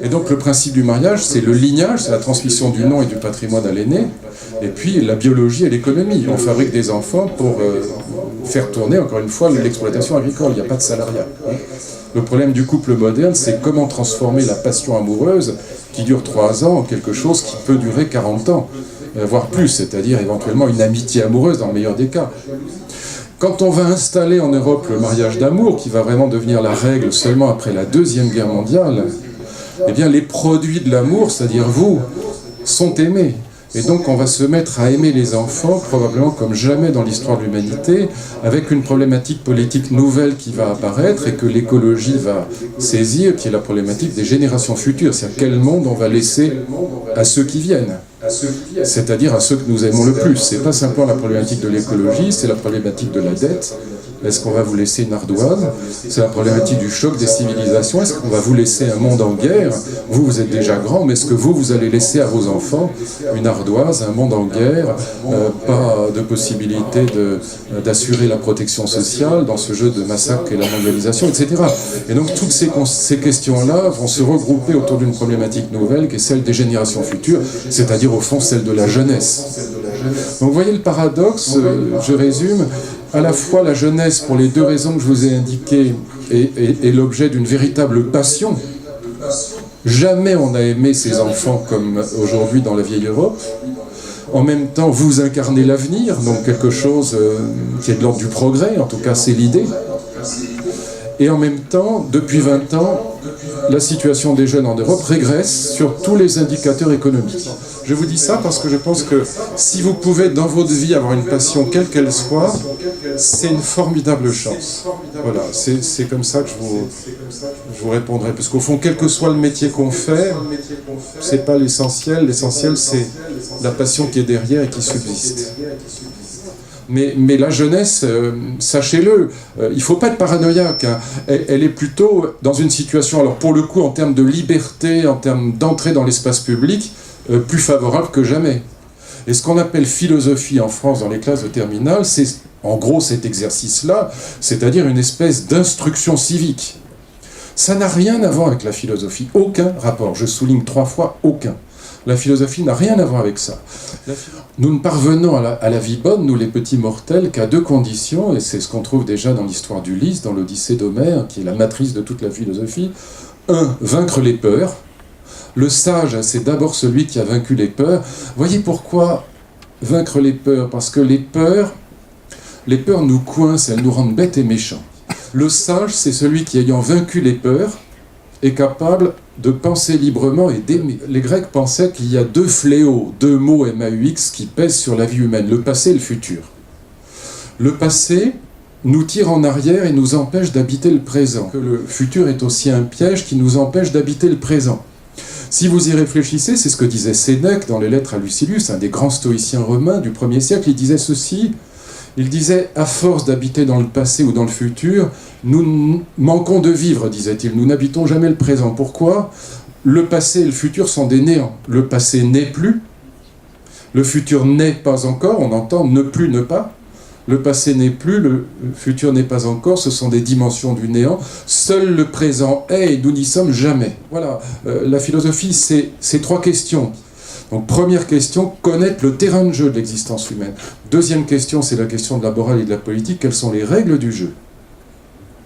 Et donc le principe du mariage, c'est le lignage, c'est la transmission du nom et du patrimoine à l'aîné, et puis la biologie et l'économie. On fabrique des enfants pour faire tourner, encore une fois, l'exploitation agricole, il n'y a pas de salariat. Le problème du couple moderne, c'est comment transformer la passion amoureuse, qui dure 3 ans, en quelque chose qui peut durer 40 ans, voire plus, c'est-à-dire éventuellement une amitié amoureuse dans le meilleur des cas. Quand on va installer en Europe le mariage d'amour, qui va vraiment devenir la règle seulement après la Deuxième Guerre mondiale, eh bien les produits de l'amour, c'est-à-dire vous, sont aimés. Et donc on va se mettre à aimer les enfants, probablement comme jamais dans l'histoire de l'humanité, avec une problématique politique nouvelle qui va apparaître et que l'écologie va saisir, qui est la problématique des générations futures. C'est-à-dire quel monde on va laisser à ceux qui viennent, c'est-à-dire à ceux que nous aimons le plus. C'est pas simplement la problématique de l'écologie, c'est la problématique de la dette. Est-ce qu'on va vous laisser une ardoise? C'est la problématique du choc des civilisations. Est-ce qu'on va vous laisser un monde en guerre? Vous, vous êtes déjà grand, mais est-ce que vous allez laisser à vos enfants une ardoise, un monde en guerre, pas de possibilité d'assurer la protection sociale dans ce jeu de massacre et la mondialisation, etc. Et donc toutes ces questions-là vont se regrouper autour d'une problématique nouvelle qui est celle des générations futures, c'est-à-dire au fond celle de la jeunesse. Donc vous voyez le paradoxe, je résume, à la fois la jeunesse, pour les 2 raisons que je vous ai indiquées, est l'objet d'une véritable passion. Jamais on n'a aimé ses enfants comme aujourd'hui dans la vieille Europe. En même temps, vous incarnez l'avenir, donc quelque chose qui est de l'ordre du progrès, en tout cas c'est l'idée. Et en même temps, depuis 20 ans, la situation des jeunes en Europe régresse sur tous les indicateurs économiques. Je vous dis ça parce que je pense que si vous pouvez dans votre vie avoir une passion quelle qu'elle soit, c'est une formidable chance. Voilà, c'est comme ça que je vous répondrai. Parce qu'au fond, quel que soit le métier qu'on fait, c'est pas l'essentiel. L'essentiel, c'est la passion qui est derrière et qui subsiste. Mais la jeunesse, sachez-le, il ne faut pas être paranoïaque. Hein. Elle est plutôt dans une situation, alors pour le coup, en termes de liberté, en termes d'entrée dans l'espace public, plus favorable que jamais. Et ce qu'on appelle philosophie en France dans les classes de terminale, c'est en gros cet exercice-là, c'est-à-dire une espèce d'instruction civique. Ça n'a rien à voir avec la philosophie, aucun rapport. Je souligne 3 fois aucun. La philosophie n'a rien à voir avec ça. Nous ne parvenons à la vie bonne, nous les petits mortels, qu'à 2 conditions, et c'est ce qu'on trouve déjà dans l'histoire d'Ulysse, dans l'Odyssée d'Homère, qui est la matrice de toute la philosophie. 1. Vaincre les peurs. Le sage, c'est d'abord celui qui a vaincu les peurs. Voyez pourquoi vaincre les peurs? Parce que les peurs nous coincent, elles nous rendent bêtes et méchants. Le sage, c'est celui qui, ayant vaincu les peurs, est capable de penser librement et d'aimer. Les Grecs pensaient qu'il y a 2 fléaux, 2 mots MAUX qui pèsent sur la vie humaine, le passé et le futur. Le passé nous tire en arrière et nous empêche d'habiter le présent. Le futur est aussi un piège qui nous empêche d'habiter le présent. Si vous y réfléchissez, c'est ce que disait Sénèque dans les Lettres à Lucilius, un des grands stoïciens romains du 1er siècle. Il disait ceci, il disait « À force d'habiter dans le passé ou dans le futur, nous manquons de vivre, disait-il, nous n'habitons jamais le présent. Pourquoi? Le passé et le futur sont des néants. Le passé n'est plus, le futur n'est pas encore, on entend ne plus, ne pas. Le passé n'est plus, le futur n'est pas encore, ce sont des dimensions du néant. Seul le présent est et nous n'y sommes jamais. » Voilà, la philosophie, c'est 3 questions. Donc première question, connaître le terrain de jeu de l'existence humaine. Deuxième question, c'est la question de la morale et de la politique, quelles sont les règles du jeu?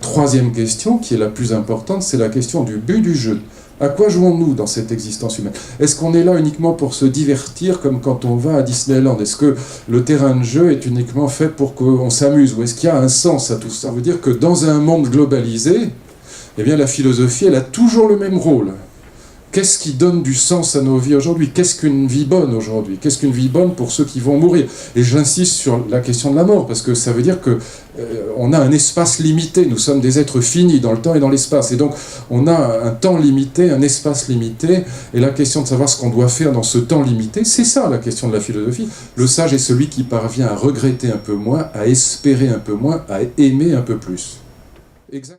Troisième question, qui est la plus importante, c'est la question du but du jeu. À quoi jouons-nous dans cette existence humaine? Est-ce qu'on est là uniquement pour se divertir comme quand on va à Disneyland? Est-ce que le terrain de jeu est uniquement fait pour qu'on s'amuse? Ou est-ce qu'il y a un sens à tout ça? Ça veut dire que dans un monde globalisé, eh bien la philosophie, elle a toujours le même rôle. Qu'est-ce qui donne du sens à nos vies aujourd'hui? Qu'est-ce qu'une vie bonne aujourd'hui? Qu'est-ce qu'une vie bonne pour ceux qui vont mourir? Et j'insiste sur la question de la mort, parce que ça veut dire que on a un espace limité. Nous sommes des êtres finis dans le temps et dans l'espace. Et donc, on a un temps limité, un espace limité. Et la question de savoir ce qu'on doit faire dans ce temps limité, c'est ça la question de la philosophie. Le sage est celui qui parvient à regretter un peu moins, à espérer un peu moins, à aimer un peu plus. Exact.